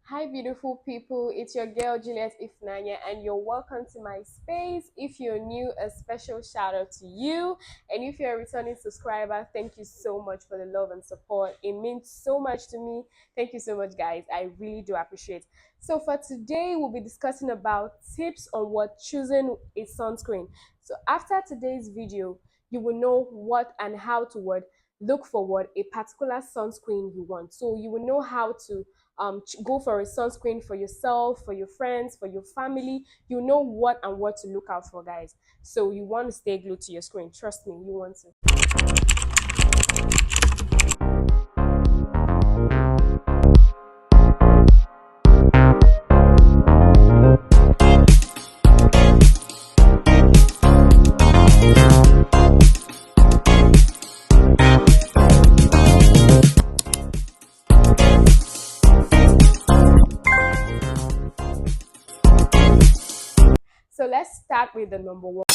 Hi beautiful people, it's your girl Juliet Ifnanya and you're welcome to my space. If you're new, a special shout out to you, and if you're a returning subscriber, thank you so much for the love and support. It means so much to me. Thank you so much guys, I really do appreciate. So for today we'll be discussing about tips on what choosing a sunscreen. So after today's video, you will know what and how to look for what a particular sunscreen you want. So you will know how to go for a sunscreen for yourself, for your friends, for your family. You know what and what to look out for, guys. So you want to stay glued to your screen. Trust me, you want to. So let's start with the number one.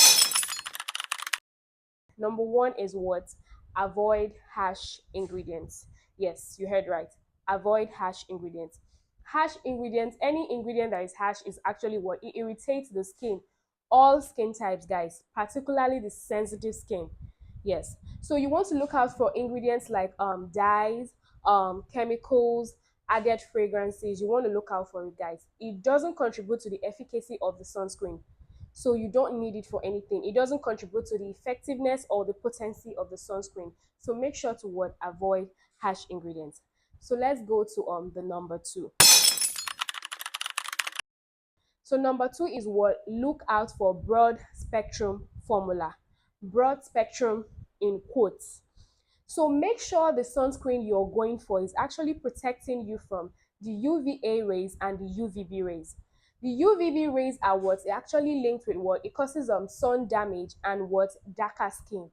Number one is what? Avoid harsh ingredients. Yes, you heard right. Avoid harsh ingredients. Harsh ingredients, any ingredient that is harsh is actually what? It irritates the skin. All skin types, guys, particularly the sensitive skin. Yes. So you want to look out for ingredients like dyes, chemicals, added fragrances. You want to look out for it, guys. It doesn't contribute to the efficacy of the sunscreen, so you don't need it for anything. It doesn't contribute to the effectiveness or the potency of the sunscreen. So make sure to avoid harsh ingredients. So let's go to the number two. So number two is what? Look out for broad spectrum formula. Broad spectrum in quotes. So make sure the sunscreen you're going for is actually protecting you from the UVA rays and the UVB rays. The UVB rays are what? They're actually linked with what? It causes sun damage and what? Darker skin.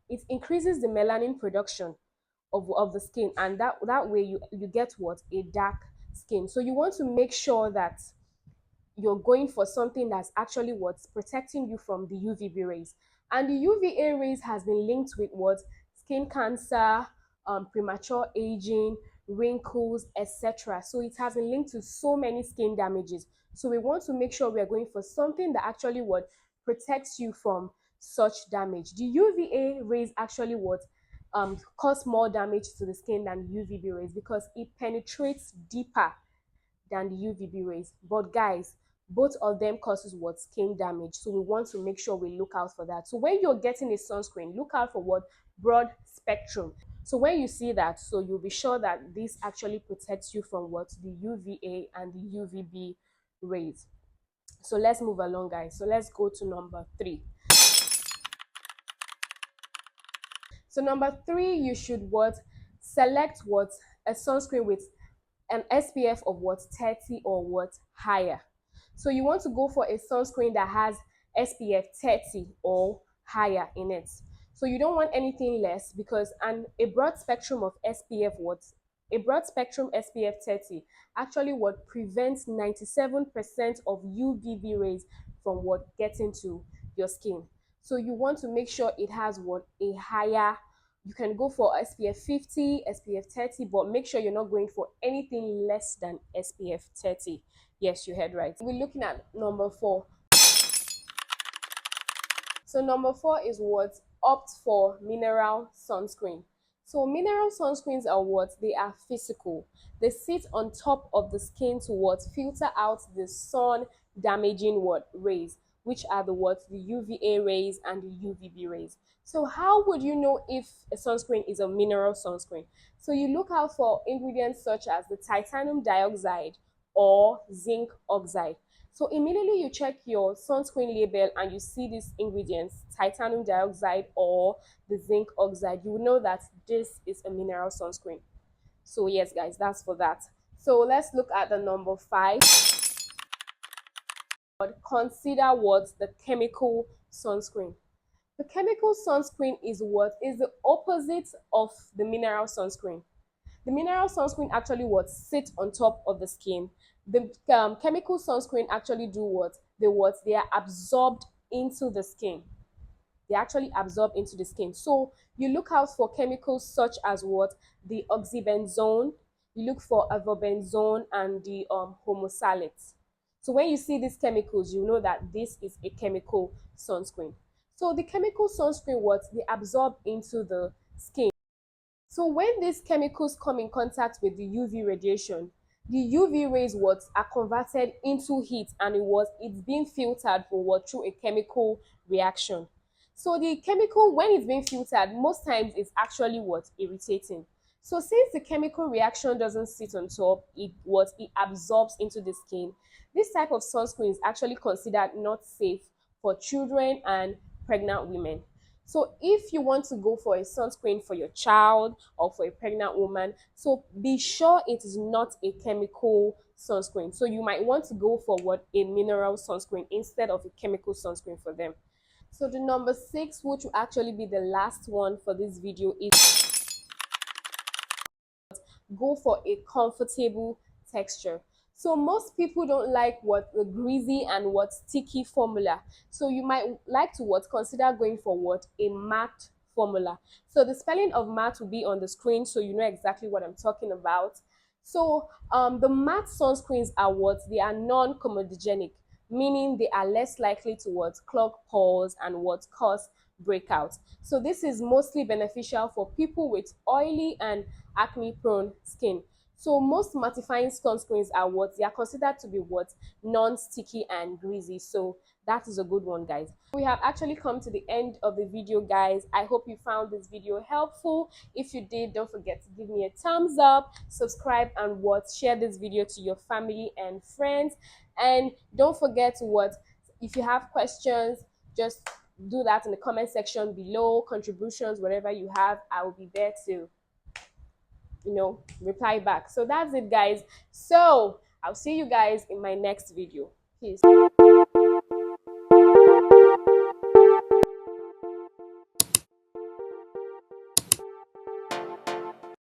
It increases the melanin production of the skin, and that way you get what? A dark skin. So you want to make sure that you're going for something that's actually what's protecting you from the UVB rays. And the UVA rays has been linked with what? Skin cancer, premature aging, wrinkles, etc. So it has been linked to so many skin damages. So we want to make sure we are going for something that actually what? Protects you from such damage. The UVA rays actually what? Cause more damage to the skin than UVB rays because it penetrates deeper than the UVB rays. But guys, both of them causes what? Skin damage. So we want to make sure we look out for that. So when you're getting a sunscreen, look out for what? Broad spectrum. So when you see that, so you'll be sure that this actually protects you from what? The UVA and the UVB rays. So let's move along, guys. So let's go to number three. So number three, you should what? Select what? A sunscreen with an SPF of what? 30 or what? Higher. So you want to go for a sunscreen that has SPF 30 or higher in it. So you don't want anything less because a broad spectrum of SPF what? A broad spectrum SPF 30 actually what prevents 97% of UVB rays from what? Getting to your skin. So you want to make sure it has what? A higher. You can go for SPF 50, SPF 30, but make sure you're not going for anything less than SPF 30. Yes, you heard right. We're looking at number four. So number four is what? Opt for mineral sunscreen. So mineral sunscreens are what? They are physical. They sit on top of the skin to what? Filter out the sun damaging what? Rays, which are the what? The UVA rays and the UVB rays. So how would you know if a sunscreen is a mineral sunscreen? So you look out for ingredients such as the titanium dioxide or zinc oxide. So immediately you check your sunscreen label and you see these ingredients, titanium dioxide or the zinc oxide, you will know that this is a mineral sunscreen. So yes, guys, that's for that. So let's look at the number five. Consider what? The chemical sunscreen. The chemical sunscreen is what? Is the opposite of the mineral sunscreen. The mineral sunscreen actually what? Sit on top of the skin. The chemical sunscreen actually do what? They are absorbed into the skin. They actually absorb into the skin. So you look out for chemicals such as what? The oxybenzone. you look for avobenzone and the homosalate. So when you see these chemicals, you know that this is a chemical sunscreen. So the chemical sunscreen, what they absorb into the skin. So when these chemicals come in contact with the UV radiation, the UV rays what are converted into heat, and it's being filtered for what through a chemical reaction. So the chemical, when it's being filtered, most times it's actually what irritating. So since the chemical reaction doesn't sit on top, it absorbs into the skin. This type of sunscreen is actually considered not safe for children and pregnant women. So if you want to go for a sunscreen for your child or for a pregnant woman, so be sure it is not a chemical sunscreen. So you might want to go for what a mineral sunscreen instead of a chemical sunscreen for them. So the number 6, which will actually be the last one for this video, is go for a comfortable texture. So most people don't like what the greasy and what sticky formula. So you might like to what consider going for what a matte formula. So the spelling of matte will be on the screen, so you know exactly what I'm talking about. So the matte sunscreens are what they are non-comedogenic, meaning they are less likely to what clog pores and what cause breakouts. So this is mostly beneficial for people with oily and acne prone skin. So most mattifying sunscreens are what they are considered to be what non-sticky and greasy. So that is a good one, guys. We have actually come to the end of the video, guys. I hope you found this video helpful. If you did, don't forget to give me a thumbs up, subscribe, and what share this video to your family and friends. And don't forget to what, if you have questions, just do that in the comment section below. Contributions, whatever you have, I will be there to reply back. So that's it, guys. So I'll see you guys in my next video. Peace.